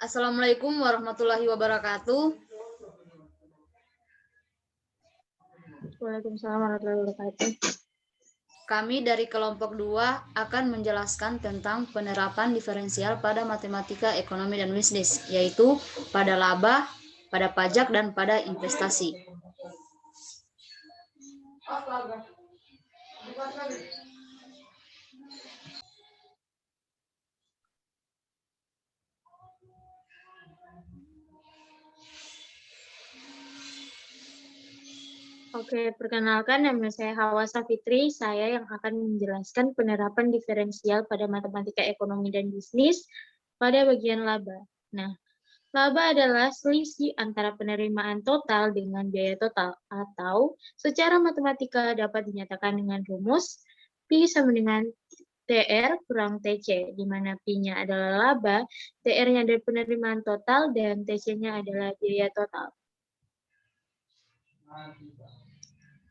Assalamualaikum warahmatullahi wabarakatuh. Waalaikumsalam warahmatullahi wabarakatuh. Kami dari kelompok 2 akan menjelaskan tentang penerapan diferensial pada matematika ekonomi dan bisnis, yaitu pada laba, pada pajak, dan pada investasi. Oke, perkenalkan nama saya Hawa Safitri. Saya yang akan menjelaskan penerapan diferensial pada matematika ekonomi dan bisnis pada bagian laba. Nah, laba adalah selisih antara penerimaan total dengan biaya total, atau secara matematika dapat dinyatakan dengan rumus Pi sama dengan TR kurang TC, di mana Pi-nya adalah laba, TR-nya adalah penerimaan total, dan TC-nya adalah biaya total.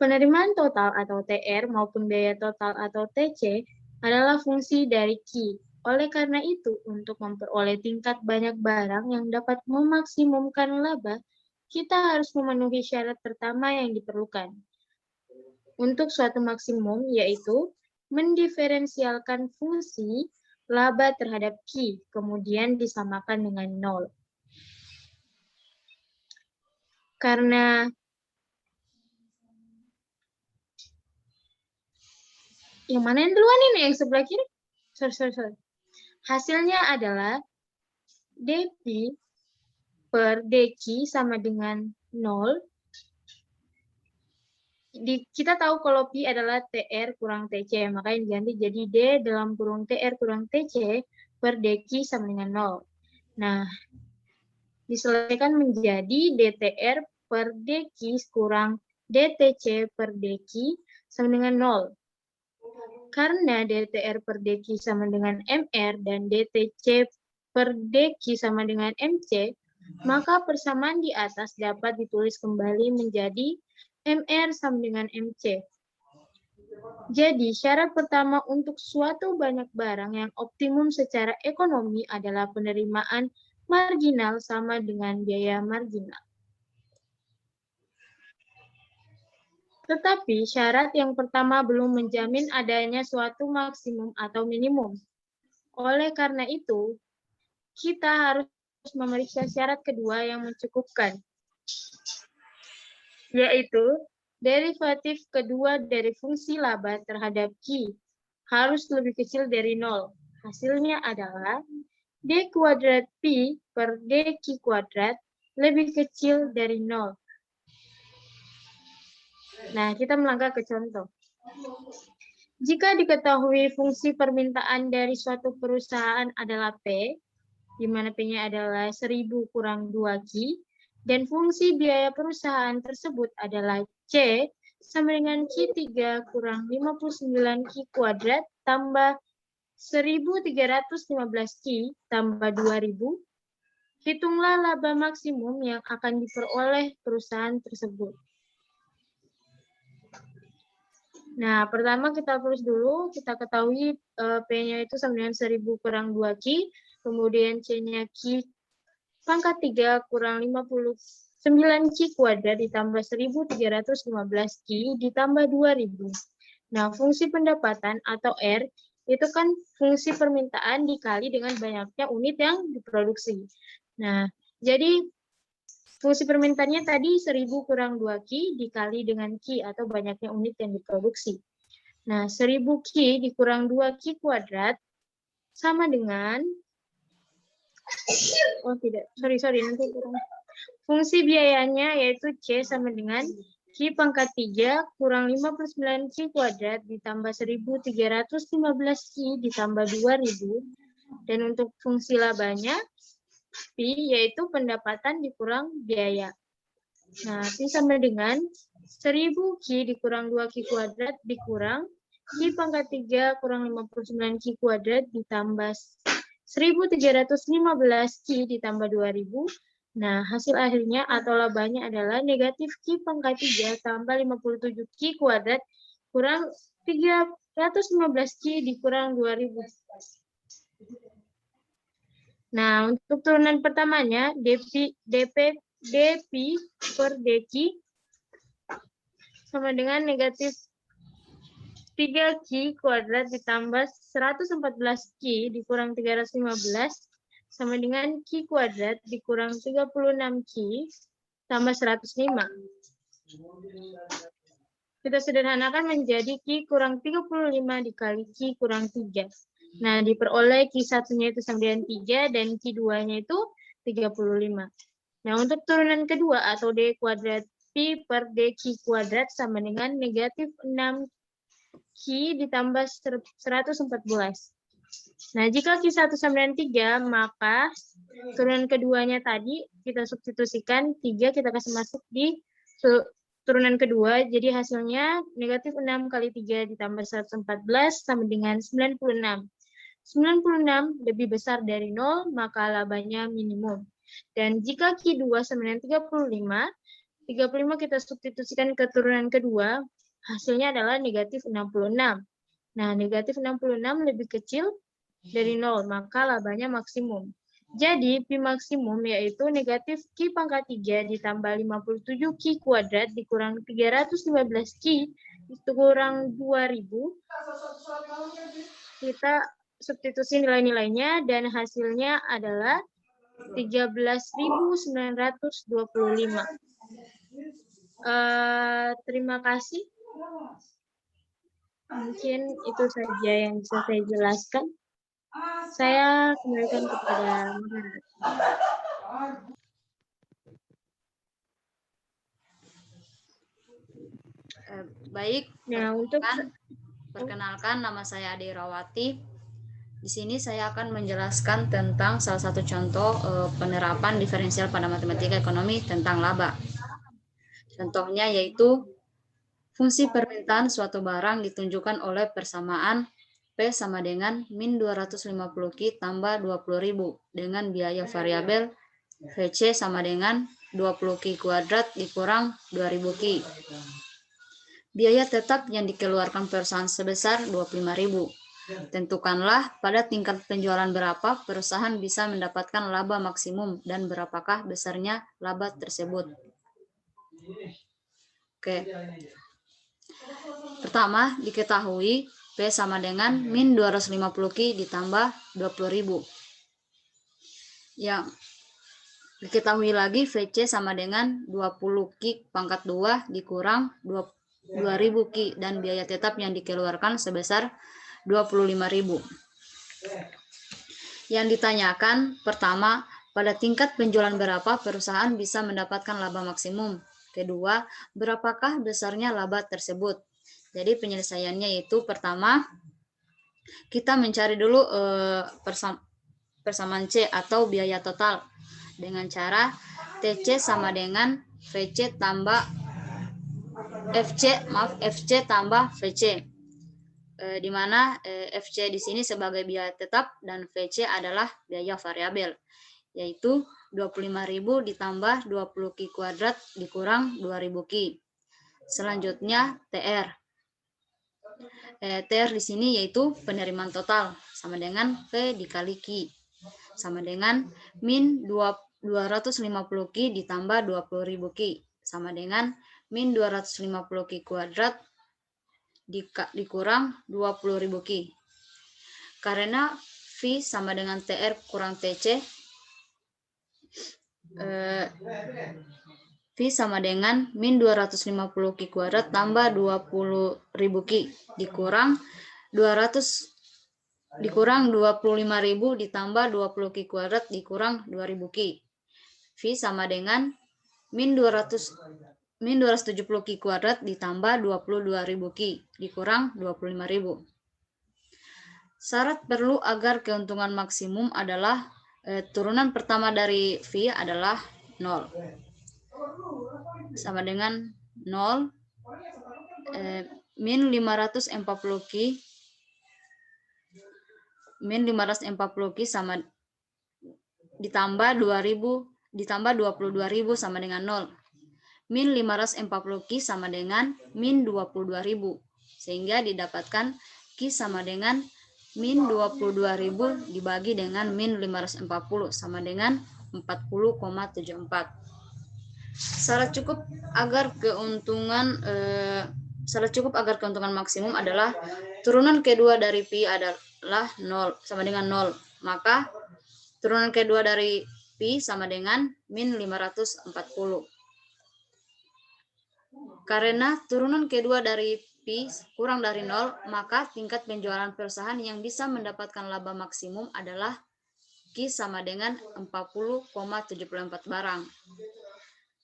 Penerimaan total atau TR maupun biaya total atau TC adalah fungsi dari Q. Oleh karena itu, untuk memperoleh tingkat banyak barang yang dapat memaksimumkan laba, kita harus memenuhi syarat pertama yang diperlukan. Untuk suatu maksimum, yaitu mendiferensialkan fungsi laba terhadap Q, kemudian disamakan dengan 0. Karena yang mana yang duluan ini? Yang sebelah kiri? Sorry. Hasilnya adalah dP per dQ sama dengan 0. Kita tahu kalau Pi adalah TR kurang TC, makanya diganti jadi D dalam kurung TR kurang TC per dQ sama dengan 0. Nah, diselesaikan menjadi DTR per dQ kurang DTC per dQ sama dengan 0. Karena DTR per dQ sama dengan MR dan DTC per dQ sama dengan MC, maka persamaan di atas dapat ditulis kembali menjadi MR sama dengan MC. Jadi, syarat pertama untuk suatu banyak barang yang optimum secara ekonomi adalah penerimaan marginal sama dengan biaya marginal. Tetapi syarat yang pertama belum menjamin adanya suatu maksimum atau minimum. Oleh karena itu, kita harus memeriksa syarat kedua yang mencukupkan, yaitu derivatif kedua dari fungsi laba terhadap Q harus lebih kecil dari 0. Hasilnya adalah D kuadrat Pi per dQ kuadrat lebih kecil dari 0. Nah, kita melangkah ke contoh. Jika diketahui fungsi permintaan dari suatu perusahaan adalah P, di mana P-nya adalah 1000 kurang 2Q, dan fungsi biaya perusahaan tersebut adalah C, sama dengan Q3 kurang 59Q kuadrat tambah 1315Q tambah 2000, hitunglah laba maksimum yang akan diperoleh perusahaan tersebut. Nah, pertama kita tulis dulu, kita ketahui P-nya itu sama dengan 1000 kurang 2Q, kemudian C-nya Q pangkat 3 kurang 59Q kuadrat ditambah 1315Q ditambah 2000. Nah, fungsi pendapatan atau R itu kan fungsi permintaan dikali dengan banyaknya unit yang diproduksi. Nah, jadi fungsi permintaannya tadi 1000 kurang 2Q dikali dengan Q atau banyaknya unit yang diproduksi. Nah, 1000Q dikurang 2Q kuadrat sama dengan, nanti kurang. Fungsi biayanya yaitu C sama dengan Q pangkat 3 kurang 59Q kuadrat ditambah 1315Q ditambah 2000. Dan untuk fungsi labanya, Pi yaitu pendapatan dikurang biaya. Nah, Pi sama dengan 1000Q dikurang 2Q kuadrat dikurang Q pangkat 3 kurang 59Q kuadrat ditambah 1315Q ditambah 2000. Nah, hasil akhirnya atau labanya adalah negatif Q pangkat 3 tambah 57Q kuadrat kurang 315Q dikurang 2000. Nah, untuk turunan pertamanya, DP per DQ sama dengan negatif 3Q kuadrat ditambah 114 Q dikurang 315 sama dengan Q kuadrat dikurang 36Q tambah 105. Kita sederhanakan menjadi Q kurang 35 dikali Q kurang 3. Nah, diperoleh Q1-nya itu sama dengan 3 dan Q2-nya itu 35. Nah, untuk turunan kedua atau D kuadrat Pi per DQ kuadrat sama dengan negatif 6 Q ditambah 114. Nah, jika Q1 sama dengan 3, maka turunan keduanya tadi kita substitusikan 3, kita kasih masuk di turunan kedua, jadi hasilnya negatif 6 kali 3 ditambah 114 sama dengan 96. 96 lebih besar dari 0, maka labanya minimum. Dan jika Q2 sama dengan 35 kita substitusikan ke turunan kedua, hasilnya adalah negatif 66. Nah, negatif 66 lebih kecil dari 0, maka labanya maksimum. Jadi, Pi maksimum yaitu negatif Q pangkat 3 ditambah 57 Q kuadrat dikurang 315 Q dikurang 2000. Kita substitusi nilai-nilainya dan hasilnya adalah 13.925. Terima kasih. Mungkin itu saja yang bisa saya jelaskan. Saya kembalikan kepada moderator. Baik, Nah, untuk perkenalkan nama saya Ade Rawati. Di sini saya akan menjelaskan tentang salah satu contoh penerapan diferensial pada matematika ekonomi tentang laba. Contohnya yaitu fungsi permintaan suatu barang ditunjukkan oleh persamaan P sama dengan min 250 Q tambah 20.000 dengan biaya variabel VC sama dengan 20 Q kuadrat dikurang 2000 Q. Biaya tetap yang dikeluarkan perusahaan sebesar 25.000. Tentukanlah pada tingkat penjualan berapa perusahaan bisa mendapatkan laba maksimum dan berapakah besarnya laba tersebut. Oke. Pertama, diketahui P sama dengan min 250 Q ditambah 20.000. Yang diketahui lagi VC sama dengan 20 Q pangkat 2 dikurang 2.000 Q dan biaya tetap yang dikeluarkan sebesar 25.000. Yang ditanyakan pertama, pada tingkat penjualan berapa perusahaan bisa mendapatkan laba maksimum? Kedua, berapakah besarnya laba tersebut? Jadi penyelesaiannya yaitu pertama, kita mencari dulu persamaan C atau biaya total dengan cara TC sama dengan FC tambah VC. Di mana FC di sini sebagai biaya tetap dan VC adalah biaya variabel, yaitu 25.000 ditambah 20 Q kuadrat dikurang 2.000 Q. Selanjutnya TR. TR di sini yaitu penerimaan total sama dengan P dikali Q sama dengan min 250 Q ditambah 20.000 Q sama dengan min 250 Q kuadrat dikurang 20.000 Q. Karena V sama dengan TR kurang TC, V sama dengan min 250 Q kuadrat tambah 20.000 Q dikurang 25.000 ditambah 20 Q kuadrat dikurang 2.000 Q. V sama dengan min 270 Q kuadrat ditambah 22.000 Q dikurang 25.000. Syarat perlu agar keuntungan maksimum adalah turunan pertama dari V adalah 0. Sama dengan 0 min 540 Q sama ditambah 22.000 sama dengan 0. Min 540 Q sama dengan min 22.000. Sehingga didapatkan Q sama dengan min 22.000 dibagi dengan min 540 sama dengan 40,74. Syarat cukup agar keuntungan maksimum adalah turunan kedua dari pi adalah 0 sama dengan 0. Maka turunan kedua dari pi sama dengan min 540. Karena turunan kedua dari pi kurang dari 0, maka tingkat penjualan perusahaan yang bisa mendapatkan laba maksimum adalah Q sama dengan 40,74 barang.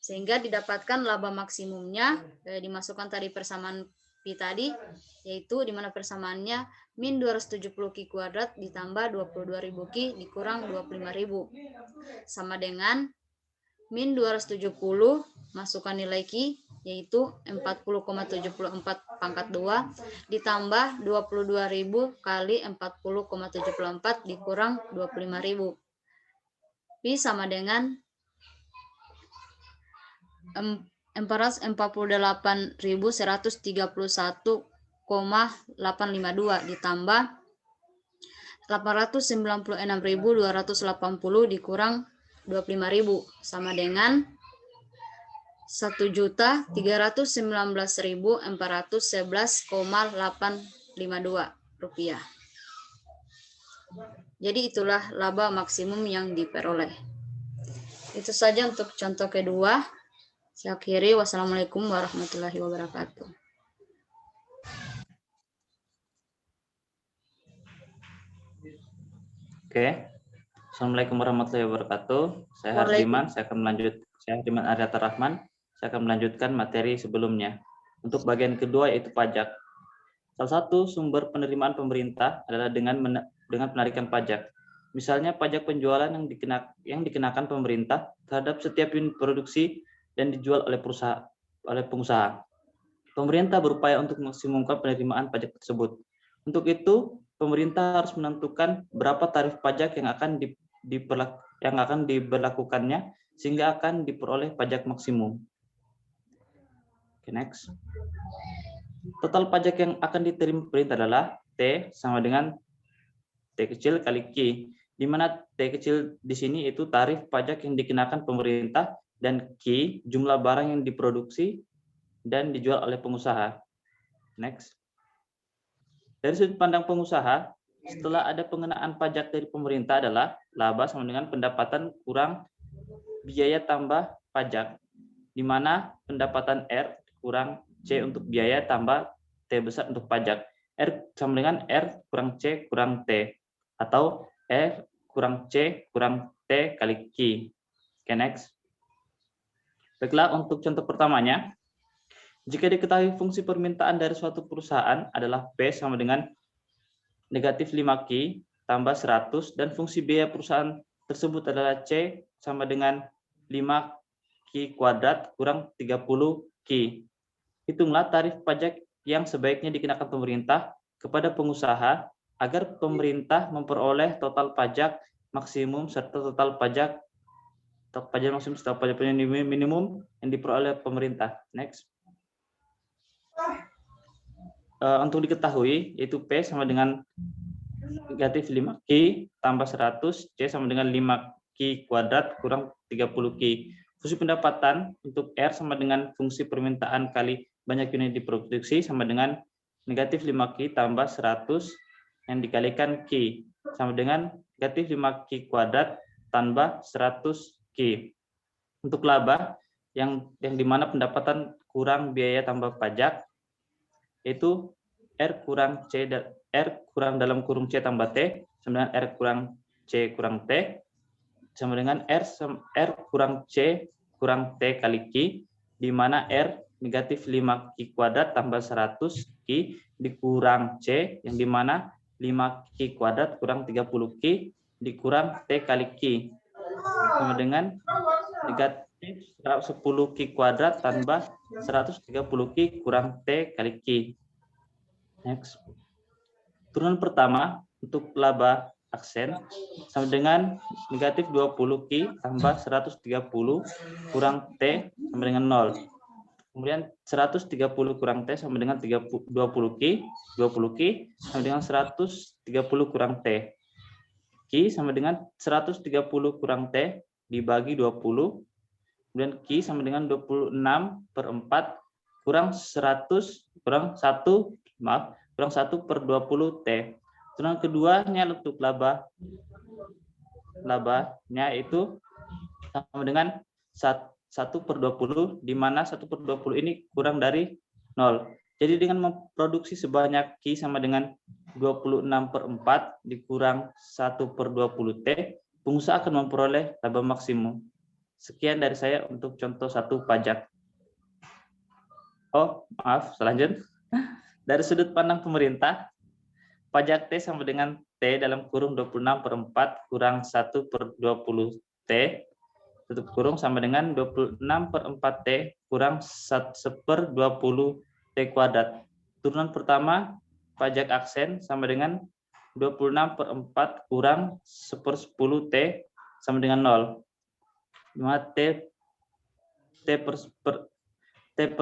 Sehingga didapatkan laba maksimumnya dimasukkan tadi persamaan pi tadi, yaitu di mana persamaannya min 270 Q kuadrat ditambah 22.000 Q dikurang 25.000 sama dengan min 270 masukkan nilai Q yaitu 40,74 pangkat 2 ditambah 22.000 kali 40,74 dikurang 25.000. Pi sama dengan 448.131,852 ditambah 896.280 dikurang 25.000 sama dengan 1.319.411,852 rupiah. Jadi itulah laba maksimum yang diperoleh. Itu saja untuk contoh kedua. Saya akhiri. Wassalamualaikum warahmatullahi wabarakatuh. Oke. Assalamualaikum warahmatullahi wabarakatuh. Saya Hardiman. Saya Hardiman Aryata Rahman. Saya akan melanjutkan materi sebelumnya. Untuk bagian kedua yaitu pajak. Salah satu sumber penerimaan pemerintah adalah dengan penarikan pajak. Misalnya pajak penjualan yang dikenakan pemerintah terhadap setiap unit produksi dan dijual oleh pengusaha. Pemerintah berupaya untuk memaksimumkan penerimaan pajak tersebut. Untuk itu, pemerintah harus menentukan berapa tarif pajak yang akan diberlakukannya sehingga akan diperoleh pajak maksimum. Oke, next. Total pajak yang akan diterima pemerintah adalah T sama dengan T kecil kali Q, di mana T kecil di sini itu tarif pajak yang dikenakan pemerintah dan Q jumlah barang yang diproduksi dan dijual oleh pengusaha. Next. Dari sudut pandang pengusaha, setelah ada pengenaan pajak dari pemerintah adalah laba sama dengan pendapatan kurang biaya tambah pajak, di mana pendapatan R kurang C untuk biaya tambah T besar untuk pajak. R sama dengan R kurang C kurang T, atau R kurang C kurang T kali Q. Oke, next. Baiklah, untuk contoh pertamanya, jika diketahui fungsi permintaan dari suatu perusahaan adalah P sama dengan negatif 5Q tambah 100 dan fungsi biaya perusahaan tersebut adalah C sama dengan 5Q kuadrat kurang 30Q. Hitunglah tarif pajak yang sebaiknya dikenakan pemerintah kepada pengusaha agar pemerintah memperoleh total pajak maksimum serta total pajak maksimum serta pajak minimum yang diperoleh pemerintah. Next. Untuk diketahui yaitu P sama dengan negatif 5Q tambah 100, C sama dengan 5Q kuadrat kurang 30Q. Fungsi pendapatan untuk R sama dengan fungsi permintaan kali banyak unit diproduksi sama dengan negatif 5Q tambah 100 yang dikalikan Q sama dengan negatif 5Q kuadrat tambah 100Q. Untuk laba yang dimana pendapatan kurang biaya tambah pajak yaitu R kurang C dan R kurang dalam kurung C tambah T sama dengan R kurang C kurang T sama dengan R kurang C kurang T kali Q, di mana R negatif 5Q kuadrat tambah 100Q dikurang C yang dimana 5Q kuadrat kurang 30Q dikurang T kali Q sama dengan negatif 10Q kuadrat tambah 130Q kurang T kali Q. Next. Turunan pertama untuk laba aksen sama dengan negatif 20Q tambah 130 kurang T sama dengan 0. Kemudian 130 kurang T sama dengan 20 Q. 20 Q sama dengan 130 kurang T. Q sama dengan 130 kurang T dibagi 20. Kemudian Q sama dengan 26/4 kurang 100 kurang 1 kurang 1 per 20 T. Turunan keduanya untuk labanya itu sama dengan 1/20, di mana 1/20 ini kurang dari 0. Jadi dengan memproduksi sebanyak Q sama dengan 26/4 dikurang 1/20 T, pengusaha akan memperoleh laba maksimum. Sekian dari saya untuk contoh 1 pajak. Oh, maaf, selanjutnya. Dari sudut pandang pemerintah, pajak T sama dengan T dalam kurung 26/4 kurang 1/20 T tutup kurung sama dengan 26/4 T kurang 1/20 T kuadrat. Turunan pertama, pajak aksen sama dengan 26/4 kurang 1/10 T sama dengan 0. 5 T per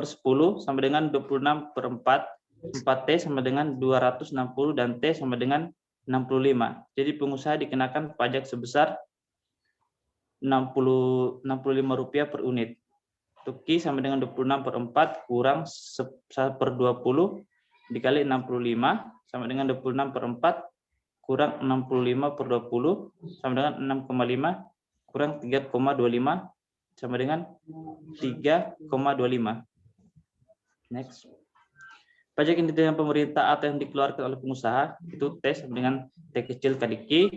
10 sama dengan 26/4. 4T sama dengan 260 dan T sama dengan 65. Jadi pengusaha dikenakan pajak sebesar Rp65 per unit. Untuk Q sama dengan 26/4 kurang 1/20 dikali 65 sama dengan 26/4 kurang 65/20 sama dengan 6,5 kurang 3,25 sama dengan 3,25. Next. Pajak yang diterima pemerintah atau yang dikeluarkan oleh pengusaha itu T sama dengan T kecil kali Q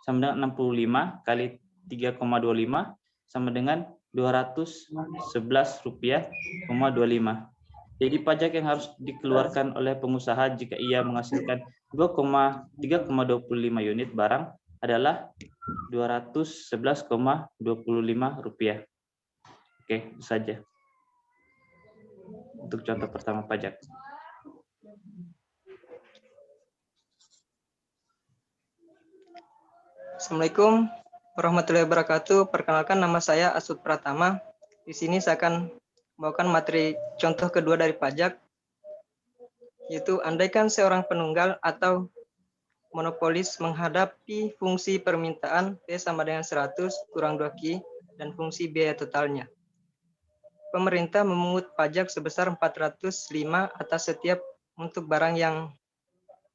sama dengan 65 kali 3,25 sama dengan Rp211,25. Jadi pajak yang harus dikeluarkan oleh pengusaha jika ia menghasilkan 3,25 unit barang adalah Rp211,25. Oke, itu saja untuk contoh pertama pajak. Assalamualaikum warahmatullahi wabarakatuh. Perkenalkan, nama saya Asud Pratama. Di sini saya akan membawakan materi contoh kedua dari pajak, yaitu andaikan seorang penunggal atau monopolis menghadapi fungsi permintaan P sama dengan 100 kurang 2Q dan fungsi biaya totalnya. Pemerintah memungut pajak sebesar 405 atas setiap untuk barang yang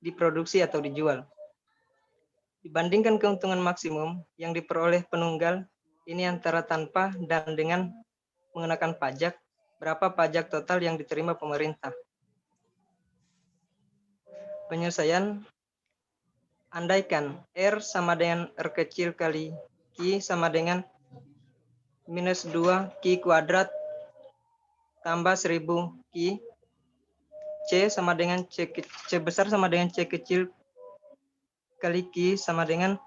diproduksi atau dijual. Dibandingkan keuntungan maksimum yang diperoleh penunggal ini antara tanpa dan dengan mengenakan pajak, berapa pajak total yang diterima pemerintah? Penyelesaian, andaikan R sama dengan R kecil kali Q sama dengan minus 2Q kuadrat tambah 1000 Q, C sama dengan C besar sama dengan C kecil kali Q sama dengan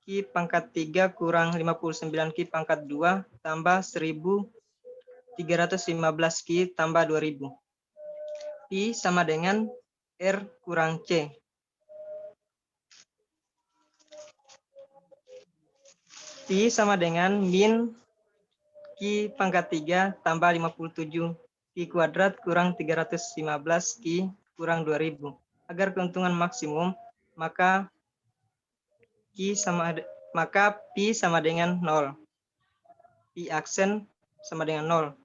Q pangkat 3 kurang 59 Q pangkat 2 tambah 1315 Q tambah 2000. Pi sama dengan R kurang C. Pi sama dengan min Q pangkat 3 tambah 57 Q kuadrat kurang 315 Q kurang 2000. Agar keuntungan maksimum, maka Pi sama dengan 0. Pi aksen sama dengan 0.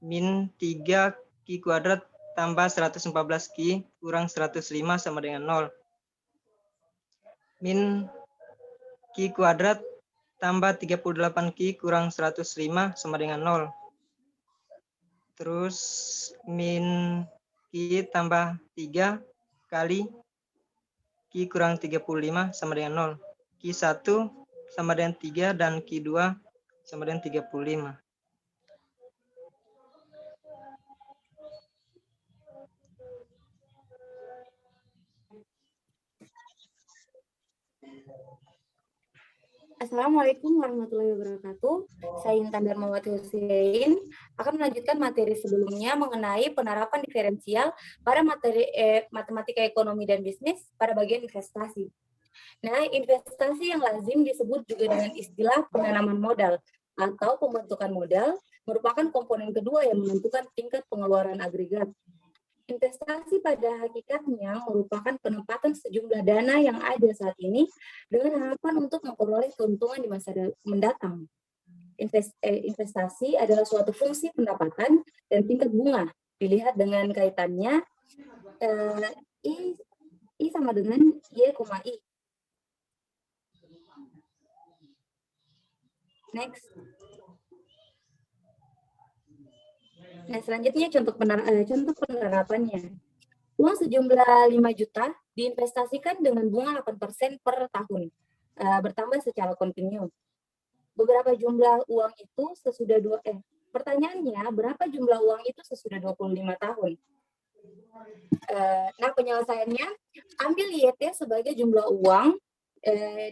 Min 3 Q kuadrat tambah 114 Q kurang 105 sama dengan 0. Min Q kuadrat tambah 38 Q kurang 105 sama dengan 0. Terus min Q tambah 3 kali Q kurang 35 sama dengan 0. Q1 sama dengan 3 dan Q2 sama dengan 35. Assalamualaikum warahmatullahi wabarakatuh. Saya Intan Darmawati Hussein akan melanjutkan materi sebelumnya mengenai penerapan diferensial pada materi matematika ekonomi dan bisnis pada bagian investasi. Nah, investasi yang lazim disebut juga dengan istilah penanaman modal atau pembentukan modal merupakan komponen kedua yang menentukan tingkat pengeluaran agregat. Investasi pada hakikatnya merupakan penempatan sejumlah dana yang ada saat ini dengan harapan untuk memperoleh keuntungan di masa mendatang. Investasi adalah suatu fungsi pendapatan dan tingkat bunga dilihat dengan kaitannya I sama dengan Y, I. Next. Nah, selanjutnya contoh penerapannya. Uang sejumlah 5 juta diinvestasikan dengan bunga 8% per tahun, bertambah secara kontinu. Beberapa jumlah uang itu sesudah pertanyaannya, berapa jumlah uang itu sesudah 25 tahun? Nah, penyelesaiannya, ambil YT sebagai jumlah uang,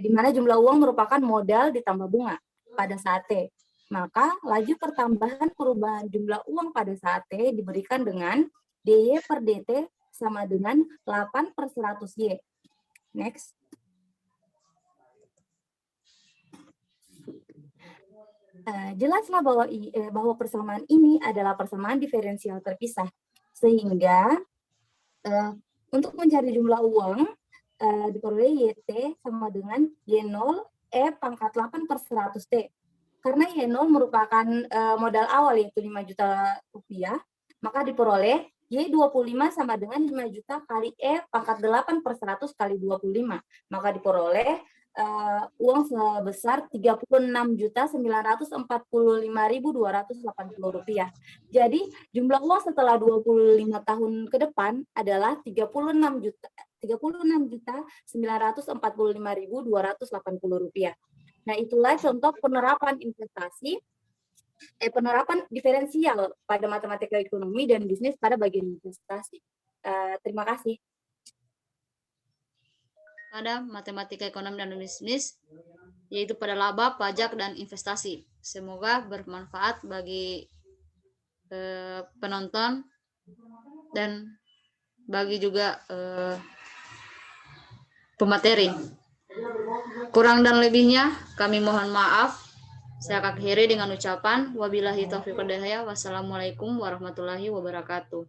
di mana jumlah uang merupakan modal ditambah bunga pada saat T. Maka, laju pertambahan perubahan jumlah uang pada saat T diberikan dengan DY per DT sama dengan 8 per 100 Y. Next. Jelaslah bahwa persamaan ini adalah persamaan diferensial terpisah. Sehingga untuk mencari jumlah uang diperoleh YT sama dengan Y0 pangkat 8 per 100 T. Karena Y0 merupakan modal awal yaitu 5 juta rupiah, maka diperoleh Y25 sama dengan 5 juta kali pangkat 8 per 100 kali 25. Maka diperoleh uang sebesar 36.945.280 rupiah. Jadi jumlah uang setelah 25 tahun ke depan adalah 36.945.280 rupiah. Nah, itulah contoh penerapan investasi, penerapan diferensial pada matematika ekonomi dan bisnis pada bagian investasi. Terima kasih. Pada matematika ekonomi dan bisnis, yaitu pada laba, pajak, dan investasi. Semoga bermanfaat bagi penonton dan bagi juga pemateri. Kurang dan lebihnya kami mohon maaf. Saya akhiri dengan ucapan wabillahi taufiq wal hidayah. Wassalamualaikum warahmatullahi wabarakatuh.